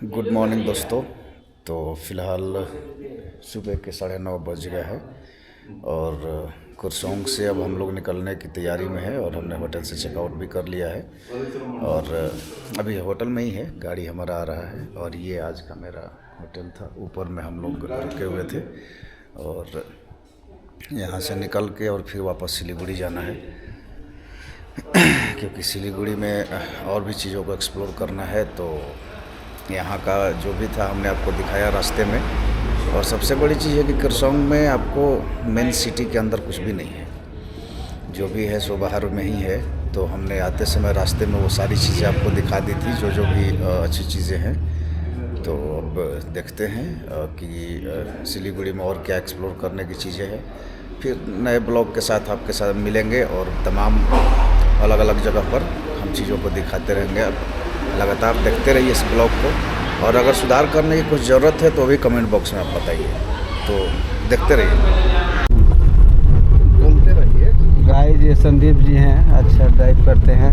Good morning दोस्तों। तो फ़िलहाल सुबह के 9:30 बज गए हैं और कुरसोंग से अब हम लोग निकलने की तैयारी में है और हमने होटल से चेकआउट भी कर लिया है और अभी होटल में ही है, गाड़ी हमारा आ रहा है। और ये आज का मेरा होटल था, ऊपर में हम लोग रुके हुए थे और यहाँ से निकल के और फिर वापस सिलीगुड़ी जाना है क्योंकि सिलीगुड़ी में और भी चीज़ों को एक्सप्लोर करना है। तो यहाँ का जो भी था हमने आपको दिखाया रास्ते में। और सबसे बड़ी चीज़ है कि कुरसोंग में आपको मेन सिटी के अंदर कुछ भी नहीं है, जो भी है सो बाहर में ही है। तो हमने आते समय रास्ते में वो सारी चीज़ें आपको दिखा दी थी, जो भी अच्छी चीज़ें हैं। तो अब देखते हैं कि सिलीगुड़ी में और क्या एक्सप्लोर करने की चीज़ें हैं। फिर नए ब्लॉग के साथ आपके साथ मिलेंगे और तमाम अलग अलग जगह पर हम चीज़ों को दिखाते रहेंगे। अब लगातार देखते रहिए इस ब्लॉग को, और अगर सुधार करने की कुछ ज़रूरत है तो भी कमेंट बॉक्स में आप बताइए। तो देखते रहिए, बोलते रहिए। गाइस ये संदीप जी हैं, अच्छा ड्राइव करते हैं,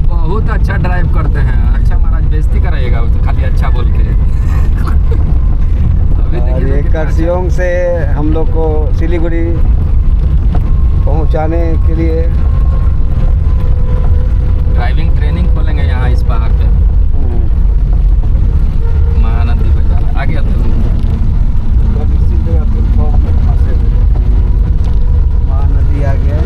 बहुत अच्छा ड्राइव करते हैं। अच्छा महाराज बेइज्जती कराइएगा वो तो खाली अच्छा बोल के। और ये कुरसोंग से हम लोग को सिलीगुड़ी पहुंचाने के लिए ड्राइविंग ट्रेनिंग खोलेंगे यहाँ इस पहाड़ पे। महानदी बाजार आ गया तो महानदी आ गया।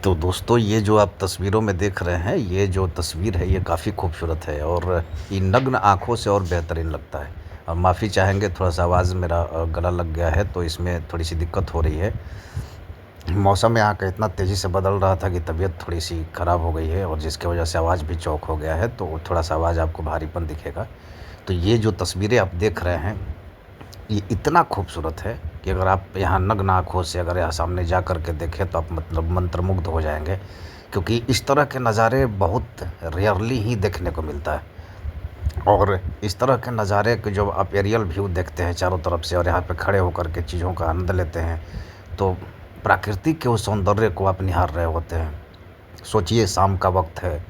तो दोस्तों, ये जो आप तस्वीरों में देख रहे हैं, ये जो तस्वीर है ये काफ़ी खूबसूरत है और ये नग्न आँखों से और बेहतरीन लगता है। और माफ़ी चाहेंगे, थोड़ा सा आवाज़ मेरा गला लग गया है तो इसमें थोड़ी सी दिक्कत हो रही है। मौसम यहाँ का इतना तेज़ी से बदल रहा था कि तबीयत थोड़ी सी ख़राब हो गई है और जिसकी वजह से आवाज़ भी चौक हो गया है, तो थोड़ा सा आवाज़ आपको भारीपन दिखेगा। तो ये जो तस्वीरें आप देख रहे हैं ये इतना खूबसूरत है कि अगर आप यहाँ नग्न आँखों से अगर यहाँ सामने जा कर के देखें तो आप मतलब मंत्रमुग्ध हो जाएंगे, क्योंकि इस तरह के नज़ारे बहुत रेयरली ही देखने को मिलता है। और इस तरह के नज़ारे के जो आप एरियल व्यू देखते हैं चारों तरफ से और यहाँ पे खड़े होकर के चीज़ों का आनंद लेते हैं, तो प्रकृति के उस सौंदर्य को आप निहार रहे होते हैं। सोचिए, शाम का वक्त है,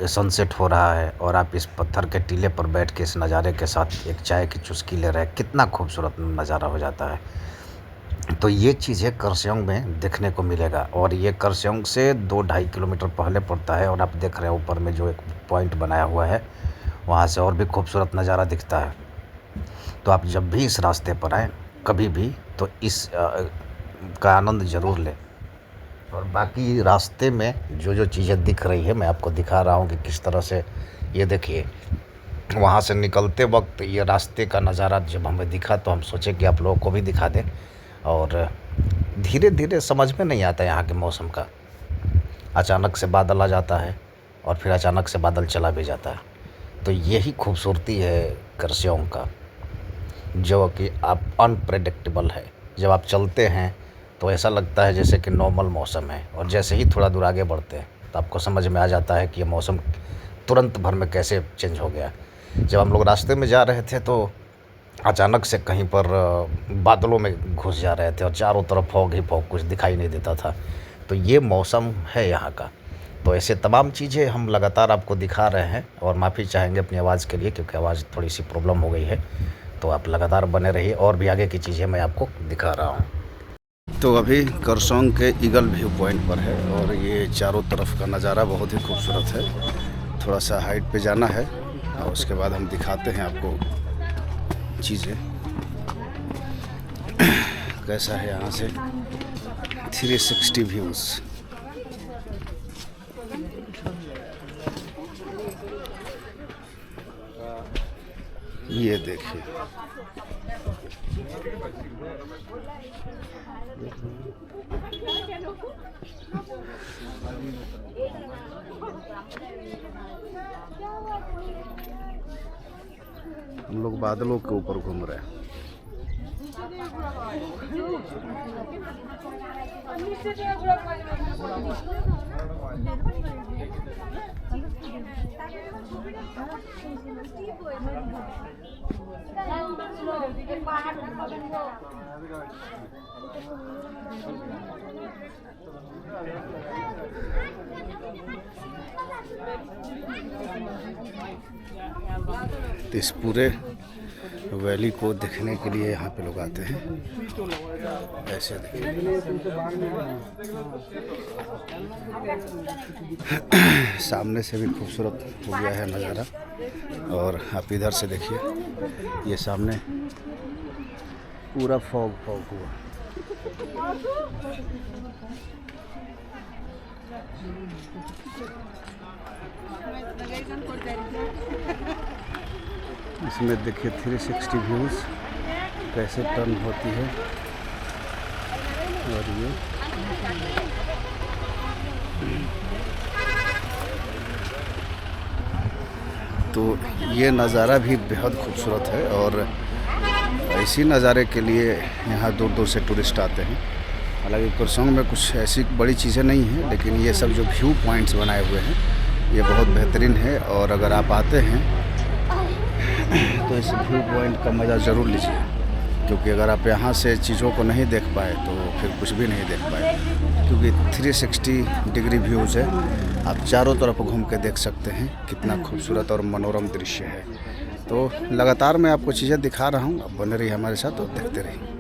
सनसेट हो रहा है और आप इस पत्थर के टीले पर बैठ के इस नज़ारे के साथ एक चाय की चुस्की ले रहे हैं, कितना खूबसूरत नज़ारा हो जाता है। तो ये चीज़ें कुरसोंग में देखने को मिलेगा। और ये कुरसोंग से 2-2.5 किलोमीटर पहले पड़ता है और आप देख रहे हैं ऊपर में जो एक पॉइंट बनाया हुआ है, वहाँ से और भी खूबसूरत नज़ारा दिखता है। तो आप जब भी इस रास्ते पर आएँ कभी भी, तो इस का आनंद ज़रूर लें। और बाकी रास्ते में जो चीज़ें दिख रही है मैं आपको दिखा रहा हूँ कि किस तरह से, ये देखिए, वहाँ से निकलते वक्त ये रास्ते का नज़ारा जब हमें दिखा तो हम सोचे कि आप लोगों को भी दिखा दें। और धीरे धीरे समझ में नहीं आता यहाँ के मौसम का, अचानक से बादल आ जाता है और फिर अचानक से बादल चला भी जाता है। तो यही खूबसूरती है कुरसोंग का, जो कि आप अनप्रेडिक्टेबल है। जब आप चलते हैं तो ऐसा लगता है जैसे कि नॉर्मल मौसम है, और जैसे ही थोड़ा दूर आगे बढ़ते हैं तो आपको समझ में आ जाता है कि ये मौसम तुरंत भर में कैसे चेंज हो गया। जब हम लोग रास्ते में जा रहे थे तो अचानक से कहीं पर बादलों में घुस जा रहे थे और चारों तरफ फॉग ही फॉग, कुछ दिखाई नहीं देता था। तो ये मौसम है यहाँ का। तो ऐसे तमाम चीज़ें हम लगातार आपको दिखा रहे हैं और माफ़ी चाहेंगे अपनी आवाज़ के लिए, क्योंकि आवाज़ थोड़ी सी प्रॉब्लम हो गई है। तो आप लगातार बने रहिए और भी आगे की चीज़ें मैं आपको दिखा रहा हूँ। तो अभी कुरसोंग के ईगल व्यू पॉइंट पर है और ये चारों तरफ का नज़ारा बहुत ही खूबसूरत है। थोड़ा सा हाइट पे जाना है और उसके बाद हम दिखाते हैं आपको चीज़ें कैसा है यहाँ से 360 व्यूज़। ये देखिए, हम लोग बादलों के ऊपर घूम रहे हैं। तो इस पूरे वैली को देखने के लिए यहाँ पे लोग आते हैं। ऐसे देखिए सामने से भी खूबसूरत हो गया है नज़ारा। और आप इधर से देखिए, ये सामने पूरा फॉग हुआ। इसमें देखिए 360 व्यूज़ कैसे टर्न होती है। और ये नज़ारा भी बेहद खूबसूरत है। और इसी नज़ारे के लिए यहाँ दूर दूर से टूरिस्ट आते हैं। हालांकि कुरसोंग में कुछ ऐसी बड़ी चीज़ें नहीं हैं, लेकिन ये सब जो व्यू पॉइंट्स बनाए हुए हैं ये बहुत बेहतरीन है। और अगर आप आते हैं तो इस व्यू पॉइंट का मज़ा ज़रूर लीजिए, क्योंकि अगर आप यहाँ से चीज़ों को नहीं देख पाए तो फिर कुछ भी नहीं देख पाए। क्योंकि 360 डिग्री व्यूज़ है, आप चारों तरफ घूम के देख सकते हैं। कितना खूबसूरत और मनोरम दृश्य है। तो लगातार मैं आपको चीज़ें दिखा रहा हूँ, आप बने रहिए हमारे साथ और देखते रहिए।